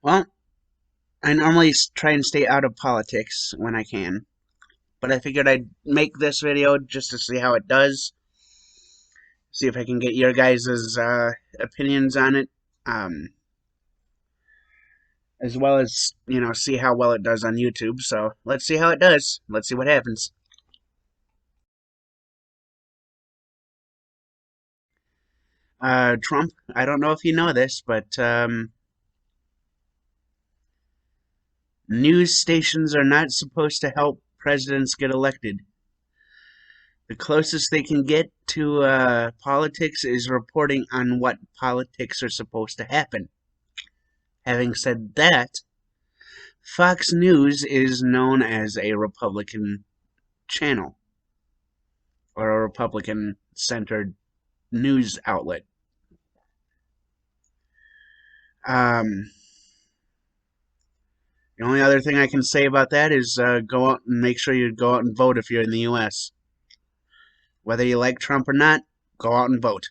Well, I normally try and stay out of politics when I can, but I figured I'd make this video just to see how it does. See if I can get your guys' opinions on it, um, as well as, see how well it does on YouTube. So let's see how it does. Let's see what happens. Trump, I don't know if you know this, but news stations are not supposed to help presidents get elected. The closest they can get to politics is reporting on what politics are supposed to happen. Having said that, Fox News is known as a Republican channel or a Republican centered news outlet. Um, the only other thing I can say about that is go out and make sure you go out and vote if you're in the U.S. Whether you like Trump or not, go out and vote.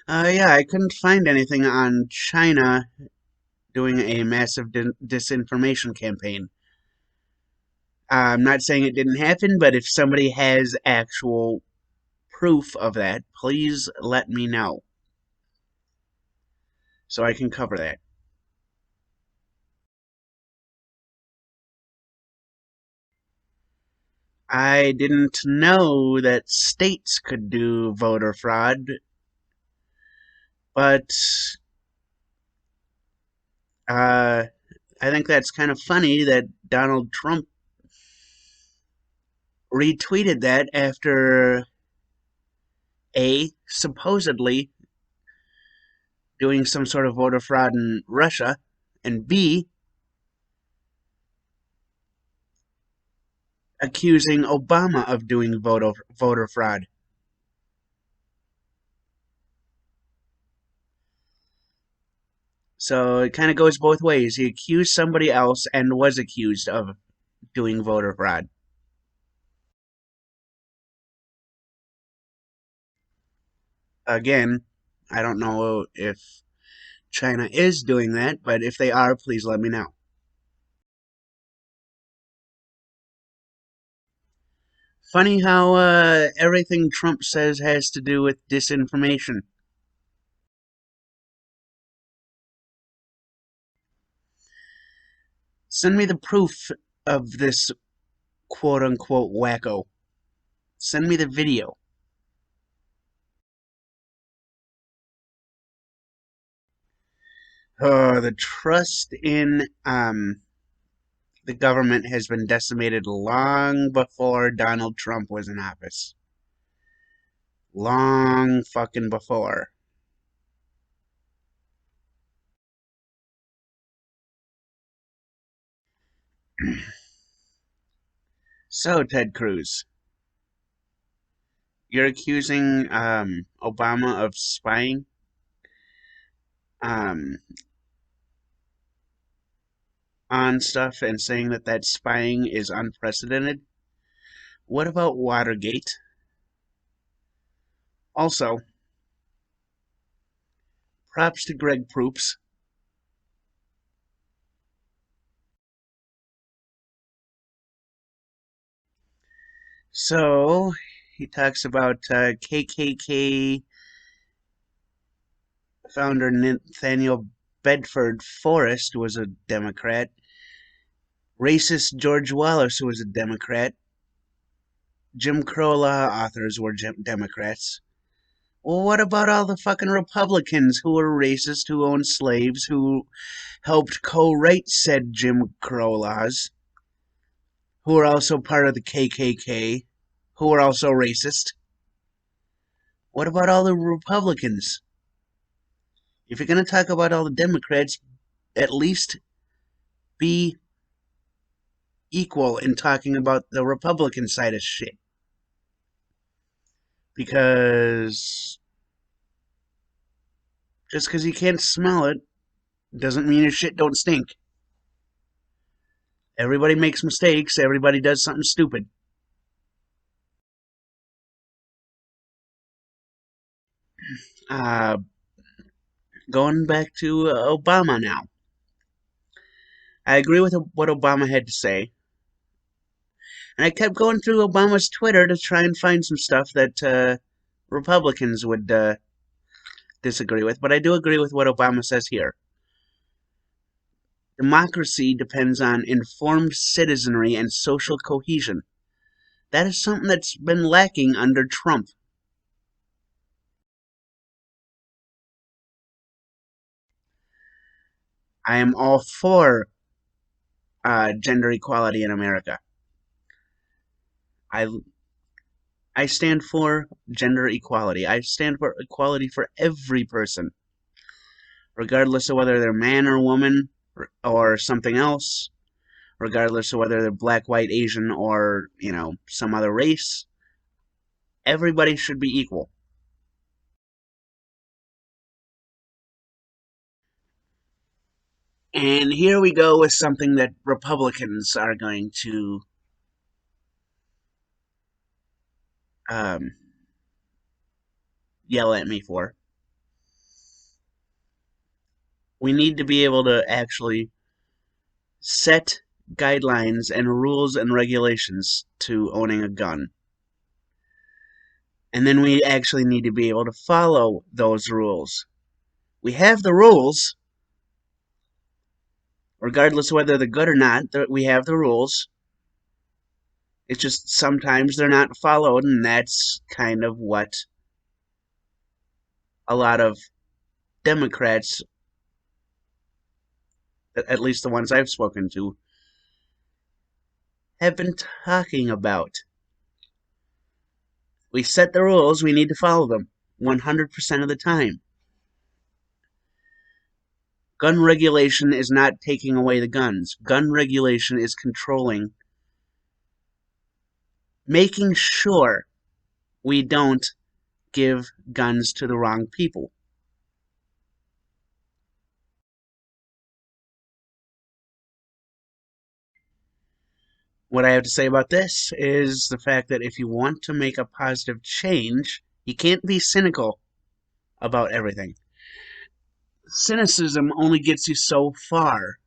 Yeah, I couldn't find anything on China doing a massive disinformation campaign. I'm not saying it didn't happen, but if somebody has actual proof of that, please let me know so I can cover that. I didn't know that states could do voter fraud, but uh, I think that's kind of funny that Donald Trump retweeted that after A, supposedly doing some sort of voter fraud in Russia, and B, accusing Obama of doing voter fraud. So it kind of goes both ways. He accused somebody else and was accused of doing voter fraud. Again, I don't know if China is doing that, but if they are, please let me know. Funny how everything Trump says has to do with disinformation. Send me the proof of this quote unquote wacko. Send me the video. The trust in the government has been decimated long before Donald Trump was in office. Long fucking before. So, Ted Cruz, you're accusing Obama of spying um, on stuff and saying that that spying is unprecedented. What about Watergate? Also, props to Greg Proops. So, he talks about KKK founder Nathaniel Bedford Forrest was a Democrat. Racist George Wallace was a Democrat. Jim Crow law authors were Democrats. Well, what about all the fucking Republicans who were racist, who owned slaves, who helped co-write said Jim Crow laws, who were also part of the KKK, who were also racist? What about all the Republicans? If you're going to talk about all the Democrats, at least be equal in talking about the Republican side of shit. Because just because you can't smell it doesn't mean your shit don't stink. Everybody makes mistakes. Everybody does something stupid. Uh, Going back to Obama now. I agree with what Obama had to say. And I kept going through Obama's Twitter to try and find some stuff that Republicans would disagree with. But I do agree with what Obama says here. Democracy depends on informed citizenry and social cohesion. That is something that's been lacking under Trump. I am all for gender equality in America. I I stand for gender equality. I stand for equality for every person, regardless of whether they're man or woman or something else, regardless of whether they're black, white, Asian, or, some other race. Everybody should be equal. And here we go with something that Republicans are going to um, yell at me for. We need to be able to actually set guidelines and rules and regulations to owning a gun. And then we actually need to be able to follow those rules. We have the rules, regardless of whether they're good or not, we have the rules. It's just sometimes they're not followed, and that's kind of what a lot of Democrats, at least the ones I've spoken to, have been talking about. We set the rules, we need to follow them 100% of the time. Gun regulation is not taking away the guns. Gun regulation is controlling, making sure we don't give guns to the wrong people. What I have to say about this is the fact that if you want to make a positive change, you can't be cynical about everything. Cynicism only gets you so far.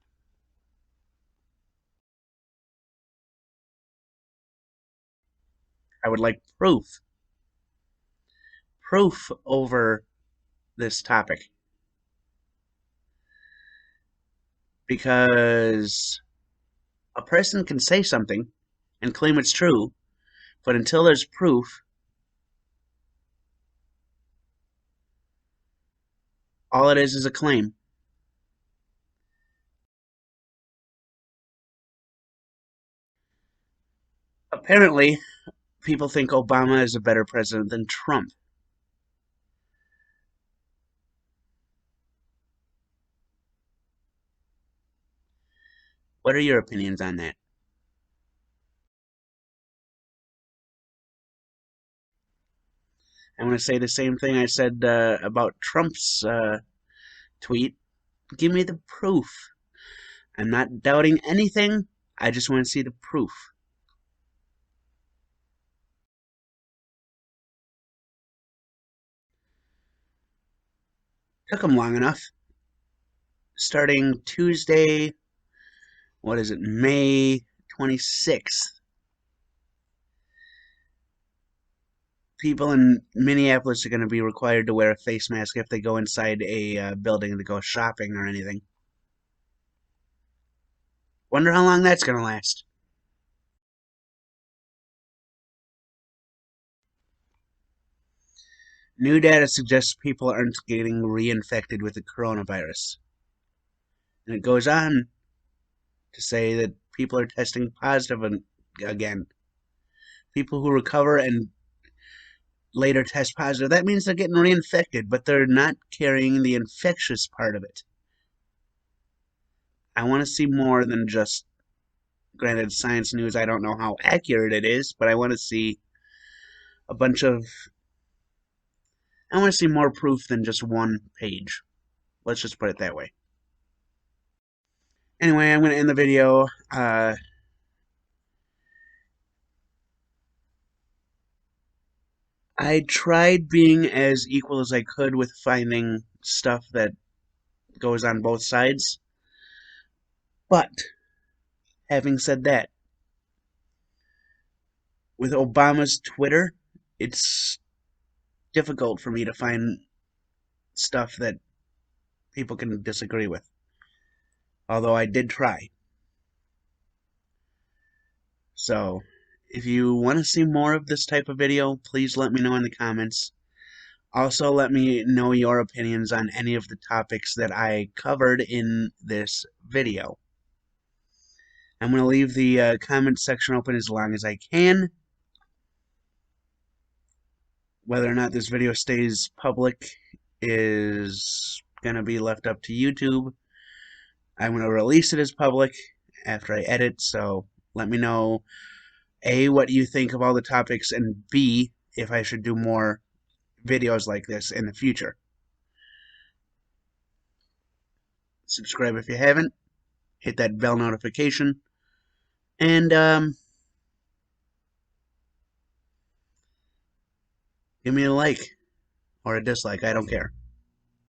I would like proof over this topic, because a person can say something and claim it's true, but until there's proof, all it is a claim. Apparently, people think Obama is a better president than Trump. What are your opinions on that? I'm going to say the same thing I said about Trump's tweet. Give me the proof. I'm not doubting anything. I just want to see the proof. Took them long enough. Starting Tuesday, what is it, May 26th. People in Minneapolis are going to be required to wear a face mask if they go inside a building to go shopping or anything. Wonder how long that's going to last. New data suggests people aren't getting reinfected with the coronavirus. And it goes on to say that people are testing positive again. People who recover and later test positive, that means they're getting reinfected, but they're not carrying the infectious part of it. I want to see more than just, granted, science news, I don't know how accurate it is, but I want to see a bunch of, I want to see more proof than just one page. Let's just put it that way. Anyway, I'm going to end the video. I tried being as equal as I could with finding stuff that goes on both sides. But having said that, with Obama's Twitter, it's difficult for me to find stuff that people can disagree with. Although I did try. So, if you want to see more of this type of video, please let me know in the comments. Also, let me know your opinions on any of the topics that I covered in this video. I'm going to leave the comment section open as long as I can. Whether or not this video stays public is going to be left up to YouTube. I'm going to release it as public after I edit, so let me know, A, what you think of all the topics, and B, if I should do more videos like this in the future. Subscribe if you haven't. Hit that bell notification. And, give me a like or a dislike. I don't care.